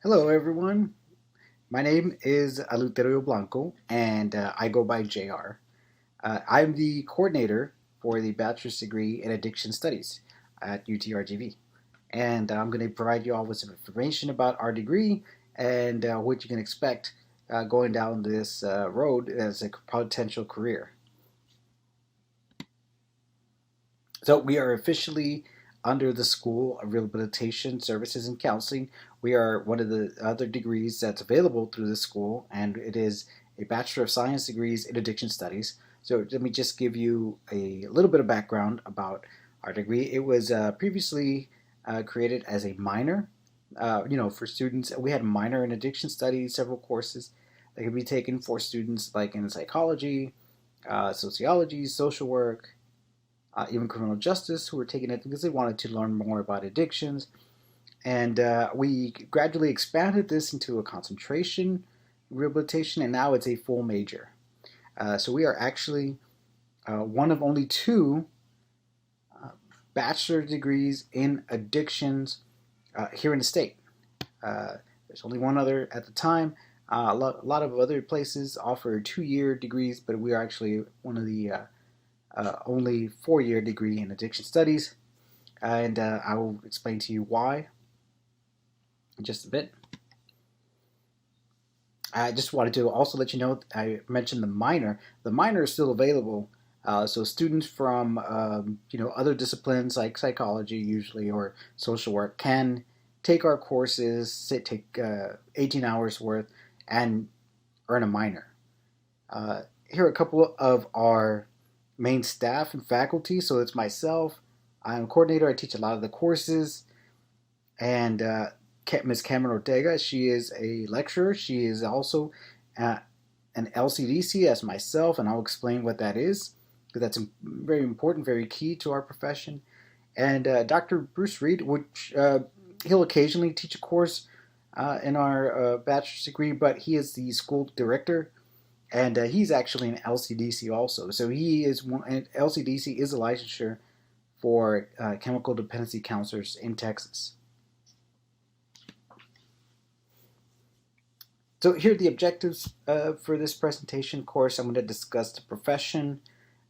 Hello, everyone. My name is Aluterio Blanco, and I go by JR. I'm the coordinator for the bachelor's degree in addiction studies at UTRGV, and I'm going to provide you all with some information about our degree and what you can expect going down this road as a potential career. So we are officially under the School of Rehabilitation Services and Counseling. We are one of the other degrees that's available through the school, and it is a Bachelor of Science degrees in Addiction Studies. So let me just give you a little bit of background about our degree. It was previously created as a minor, for students. We had minor in addiction studies, several courses that could be taken for students like in psychology, sociology, social work, even criminal justice, who were taking it because they wanted to learn more about addictions. And we gradually expanded this into a concentration rehabilitation, and now it's a full major. So we are actually one of only two bachelor degrees in addictions here in the state. There's only one other at the time. A lot of other places offer 2-year degrees, but we are actually one of the only 4-year degree in addiction studies, and I will explain to you why in just a bit. I just wanted to also let you know I mentioned the minor. The minor is still available, so students from other disciplines like psychology usually or social work can take our courses, take 18 hours worth, and earn a minor. Here are a couple of our main staff and faculty. So it's myself. I'm a coordinator. I teach a lot of the courses. And Ms. Cameron Ortega, she is a lecturer. She is also an LCDC as myself, and I'll explain what that is because that's very important, very key to our profession. And Dr. Bruce Reed, which he'll occasionally teach a course in our bachelor's degree, but he is the school director, and he's actually an LCDC also. So he is one. LCDC is a licensure for chemical dependency counselors in Texas. So here are the objectives for this presentation course. I'm going to discuss the profession,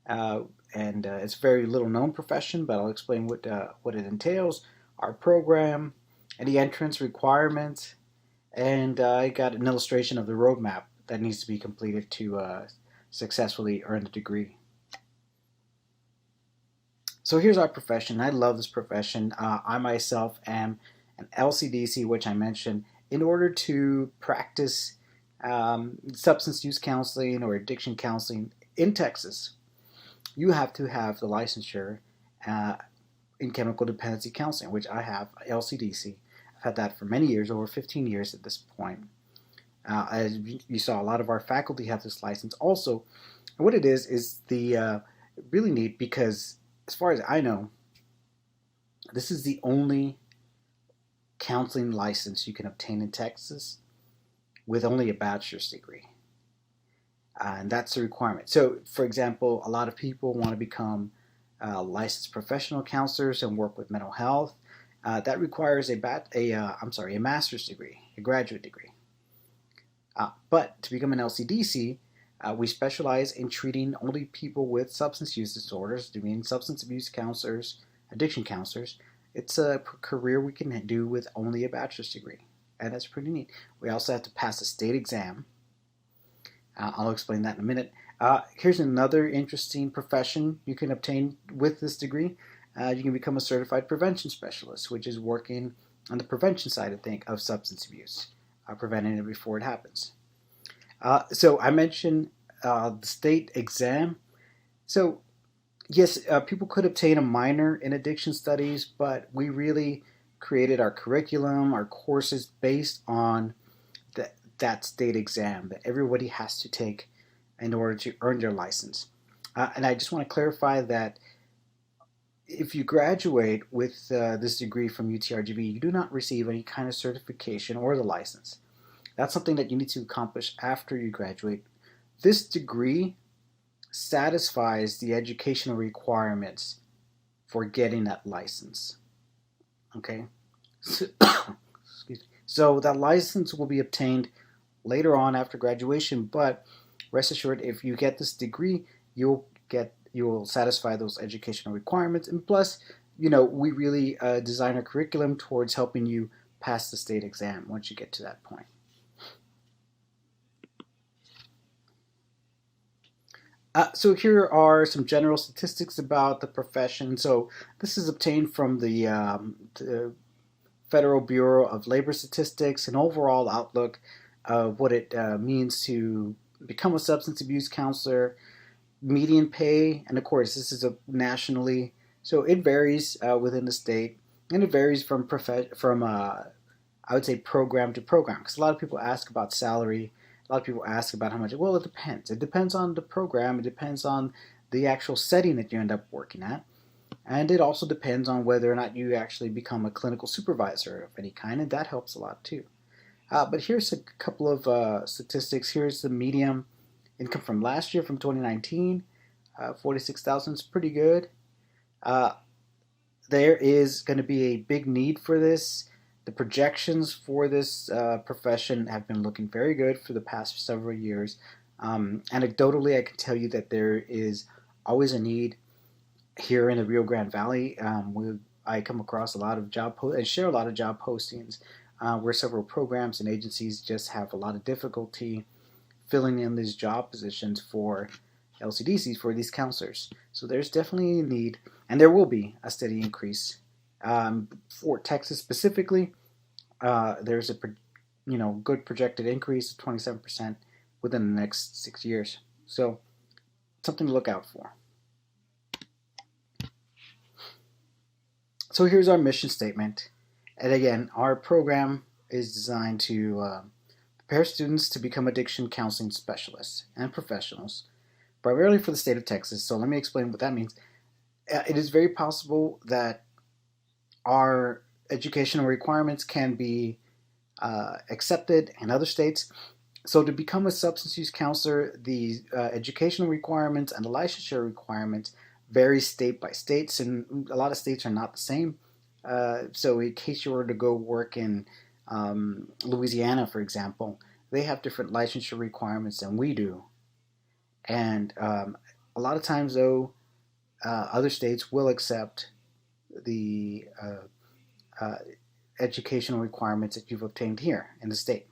and it's a very little known profession, but I'll explain what it entails, our program, and the entrance requirements, and I got an illustration of the roadmap that needs to be completed to successfully earn the degree. So here's our profession. I love this profession. I myself am an LCDC, which I mentioned. In order to practice substance use counseling or addiction counseling in Texas, you have to have the licensure in chemical dependency counseling, which I have, LCDC. I've had that for many years, over 15 years at this point. As you saw, a lot of our faculty have this license also. And what it is the really neat because, as far as I know, this is the only counseling license you can obtain in Texas with only a bachelor's degree. And that's the requirement. So, for example, a lot of people want to become licensed professional counselors and work with mental health. That requires a master's degree, a graduate degree. But to become an LCDC, we specialize in treating only people with substance use disorders, meaning substance abuse counselors, addiction counselors. It's a career we can do with only a bachelor's degree, and that's pretty neat. We also have to pass a state exam. I'll explain that in a minute. Here's another interesting profession you can obtain with this degree. You can become a certified prevention specialist, which is working on the prevention side of substance abuse, preventing it before it happens. So I mentioned the state exam. So yes, people could obtain a minor in addiction studies, but we really created our curriculum, our courses based on that state exam that everybody has to take in order to earn their license. And I just want to clarify that if you graduate with this degree from UTRGV, you do not receive any kind of certification or the license. That's something that you need to accomplish after you graduate. This degree satisfies the educational requirements for getting that license. Okay? So, excuse me. So that license will be obtained later on after graduation, but rest assured, if you get this degree, you'll satisfy those educational requirements, and plus, we really design our curriculum towards helping you pass the state exam once you get to that point. So here are some general statistics about the profession. So this is obtained from the Federal Bureau of Labor Statistics, an overall outlook of what it means to become a substance abuse counselor, median pay, and of course this is a nationally, so it varies within the state, and it varies from I would say program to program, because a lot of people ask about salary. A lot of people ask about how much. Well, it depends. It depends on the program. It depends on the actual setting that you end up working at. And it also depends on whether or not you actually become a clinical supervisor of any kind, and that helps a lot too. But here's a couple of statistics. Here's the median income from last year, from 2019. 46,000 is pretty good. Uh, there is going to be a big need for this. The projections for this profession have been looking very good for the past several years. Anecdotally, I can tell you that there is always a need here in the Rio Grande Valley. I come across a lot of and share a lot of job postings where several programs and agencies just have a lot of difficulty filling in these job positions for LCDCs, for these counselors. So there's definitely a need, and there will be a steady increase. For Texas specifically, there's a good projected increase of 27% within the next 6 years. So something to look out for. So here's our mission statement. And again, our program is designed to prepare students to become addiction counseling specialists and professionals, primarily for the state of Texas. So let me explain what that means. It is very possible that our educational requirements can be accepted in other states. So to become a substance use counselor, the educational requirements and the licensure requirements vary state by state, and a lot of states are not the same. So in case you were to go work in Louisiana, for example, they have different licensure requirements than we do. And a lot of times, though, other states will accept the educational requirements that you've obtained here in the state.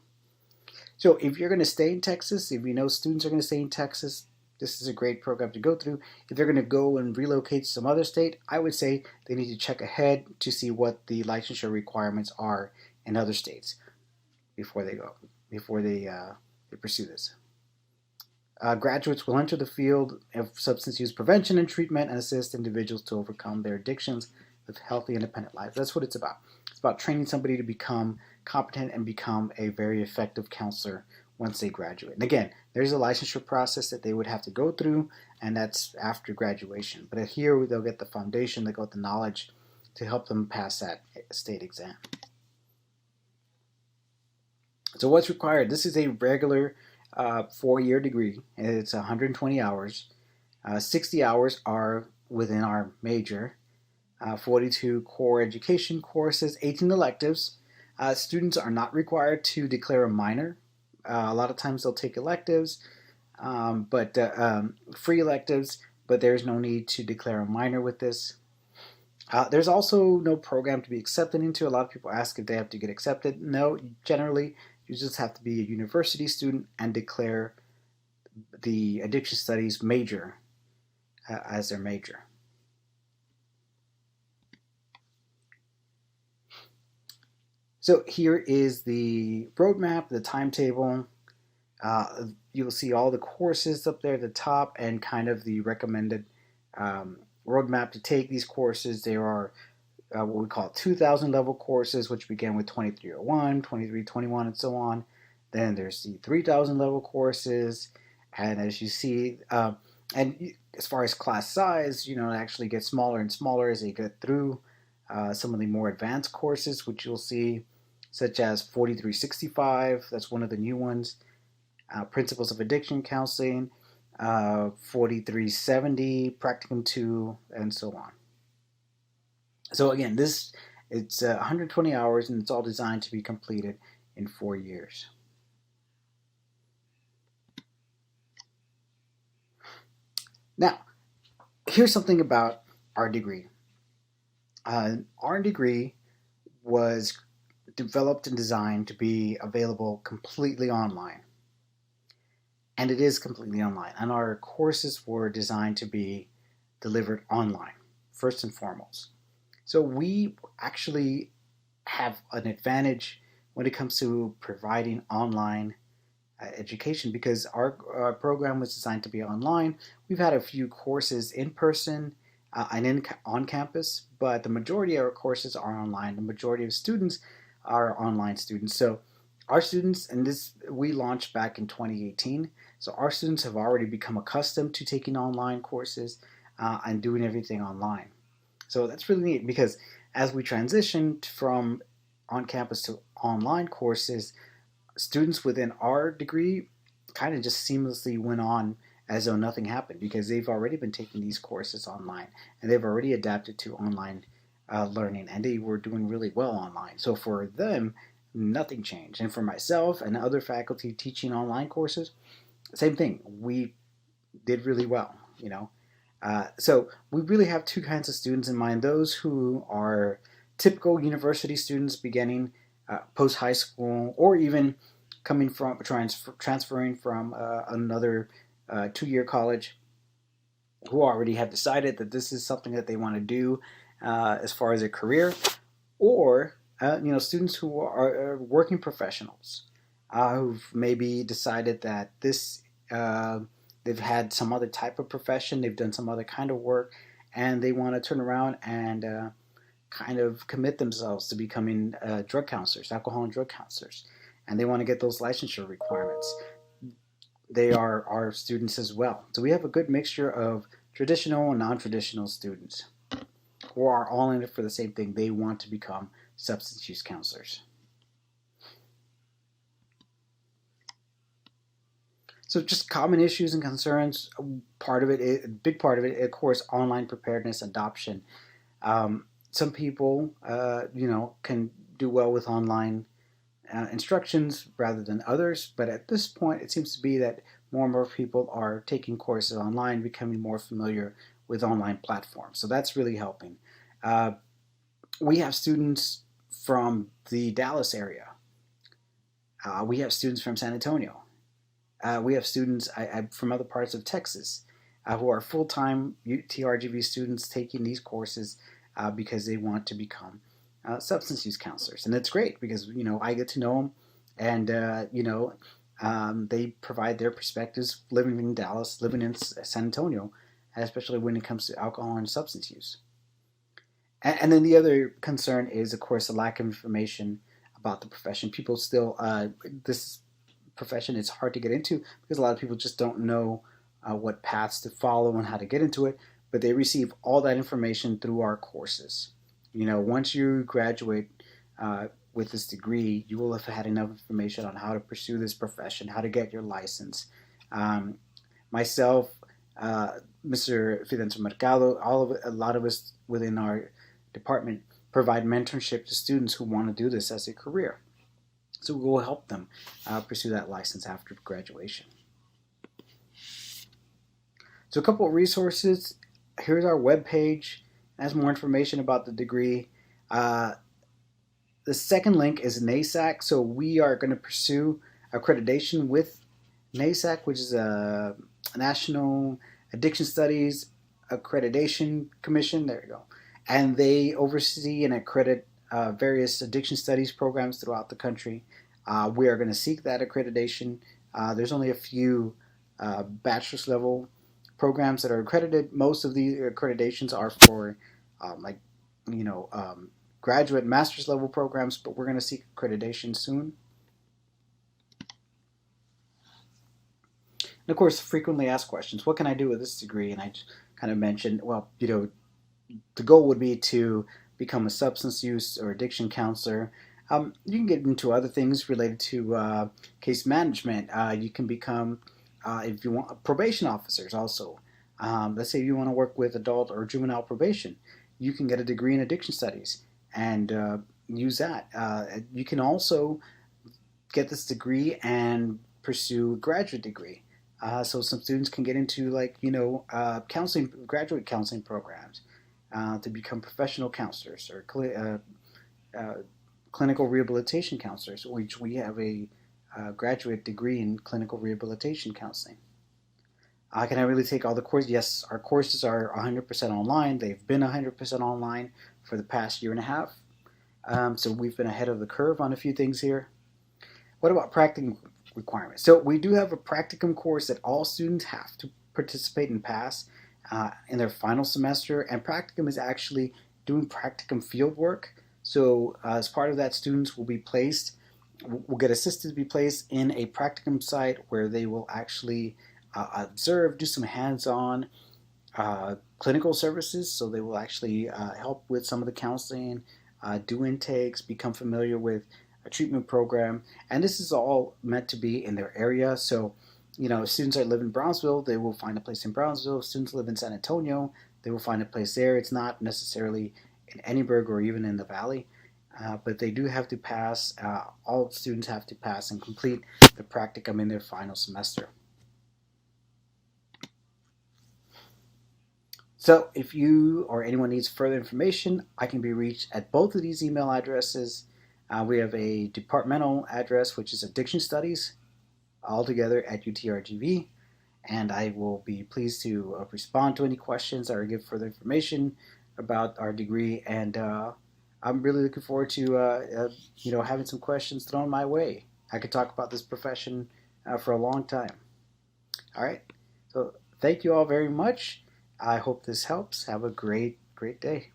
So if you're going to stay in Texas, if you know students are going to stay in Texas, this is a great program to go through. If they're going to go and relocate to some other state, I would say they need to check ahead to see what the licensure requirements are in other states before they pursue this. Graduates will enter the field of substance use prevention and treatment and assist individuals to overcome their addictions with healthy, independent lives. That's what it's about. It's about training somebody to become competent and become a very effective counselor once they graduate. And again, there's a licensure process that they would have to go through, and that's after graduation. But here they'll get the foundation, they'll get the knowledge to help them pass that state exam. So what's required? This is a regular 4-year degree. It's 120 hours. 60 hours are within our major. 42 core education courses, 18 electives. Students are not required to declare a minor. A lot of times they'll take electives, but free electives, but there's no need to declare a minor with this. There's also no program to be accepted into. A lot of people ask if they have to get accepted. No, generally you just have to be a university student and declare the addiction studies major as their major. So here is the roadmap, the timetable. You'll see all the courses up there at the top and kind of the recommended roadmap to take these courses. There are what we call 2,000 level courses, which begin with 2301, 2321, and so on. Then there's the 3,000 level courses, and as you see, and as far as class size, it actually gets smaller and smaller as they get through some of the more advanced courses, which you'll see, such as 4365, that's one of the new ones, Principles of Addiction Counseling, 4370, Practicum 2, and so on. So again, this It's 120 hours, and it's all designed to be completed in 4 years. Now, here's something about our degree. Our degree was developed and designed to be available completely online. And it is completely online. And our courses were designed to be delivered online, first and foremost. So we actually have an advantage when it comes to providing online education because our program was designed to be online. We've had a few courses in person and on campus, but the majority of our courses are online. The majority of students are online students. So our students, and this we launched back in 2018, so our students have already become accustomed to taking online courses and doing everything online. So that's really neat because as we transitioned from on campus to online courses, students within our degree kind of just seamlessly went on as though nothing happened because they've already been taking these courses online and they've already adapted to online learning and they were doing really well online. So for them, nothing changed. And for myself and other faculty teaching online courses, same thing. We did really well, you know. So we really have two kinds of students in mind: those who are typical university students beginning post high school, or even coming from transferring from another 2 year college, who already have decided that this is something that they want to do as far as a career, or students who are working professionals who've maybe decided that this they've had some other type of profession, they've done some other kind of work, and they want to turn around and kind of commit themselves to becoming drug counselors, alcohol and drug counselors, and they want to get those licensure requirements. They are our students as well. So we have a good mixture of traditional and non-traditional students who are all in it for the same thing. They want to become substance use counselors. So just common issues and concerns. Part of it, a big part of it, of course, online preparedness, adoption. Some people, can do well with online instructions rather than others. But at this point, it seems to be that more and more people are taking courses online, becoming more familiar with online platforms. So that's really helping. We have students from the Dallas area. We have students from San Antonio. We have students from other parts of Texas who are full-time UTRGV students taking these courses because they want to become substance use counselors. And it's great because, I get to know them and, they provide their perspectives living in Dallas, living in San Antonio, especially when it comes to alcohol and substance use. And then the other concern is, of course, the lack of information about the profession. People still, this profession is hard to get into because a lot of people just don't know what paths to follow and how to get into it, but they receive all that information through our courses. Once you graduate with this degree, you will have had enough information on how to pursue this profession, how to get your license. Myself, Mr. Fidencio Mercado, a lot of us within our department provide mentorship to students who want to do this as a career. So we will help them pursue that license after graduation. So a couple of resources. Here's our webpage. It has more information about the degree. The second link is NASAC. So we are going to pursue accreditation with NASAC, which is a National Addiction Studies Accreditation Commission. There you go. And they oversee and accredit various addiction studies programs throughout the country. We are going to seek that accreditation. There's only a few bachelor's level programs that are accredited. Most of the accreditations are for graduate master's level programs, but we're going to seek accreditation soon. And of course, frequently asked questions. What can I do with this degree? And I kind of mentioned, the goal would be to become a substance use or addiction counselor. You can get into other things related to case management. You can become, if you want, probation officers also. Let's say you want to work with adult or juvenile probation. You can get a degree in addiction studies. and use that. You can also get this degree and pursue a graduate degree. So some students can get into counseling, graduate counseling programs to become professional counselors or uh, clinical rehabilitation counselors, which we have a graduate degree in clinical rehabilitation counseling. Can I really take all the courses? Yes, our courses are 100% online. They've been 100% online for the past year and a half. So we've been ahead of the curve on a few things here. What about practicum requirements? So we do have a practicum course that all students have to participate and pass in their final semester. And practicum is actually doing practicum field work. So as part of that, students will get assisted to be placed in a practicum site where they will actually observe, do some hands-on clinical services. So they will actually help with some of the counseling, do intakes, become familiar with a treatment program, and this is all meant to be in their area. So, students that live in Brownsville, they will find a place in Brownsville. Students live in San Antonio, they will find a place there. It's not necessarily in Edinburgh or even in the Valley, but they do have to pass. All students have to pass and complete the practicum in their final semester. So, if you or anyone needs further information, I can be reached at both of these email addresses. We have a departmental address, which is Addiction Studies, all together at UTRGV, and I will be pleased to respond to any questions or give further information about our degree. And I'm really looking forward to having some questions thrown my way. I could talk about this profession for a long time. All right, so thank you all very much. I hope this helps. Have a great day.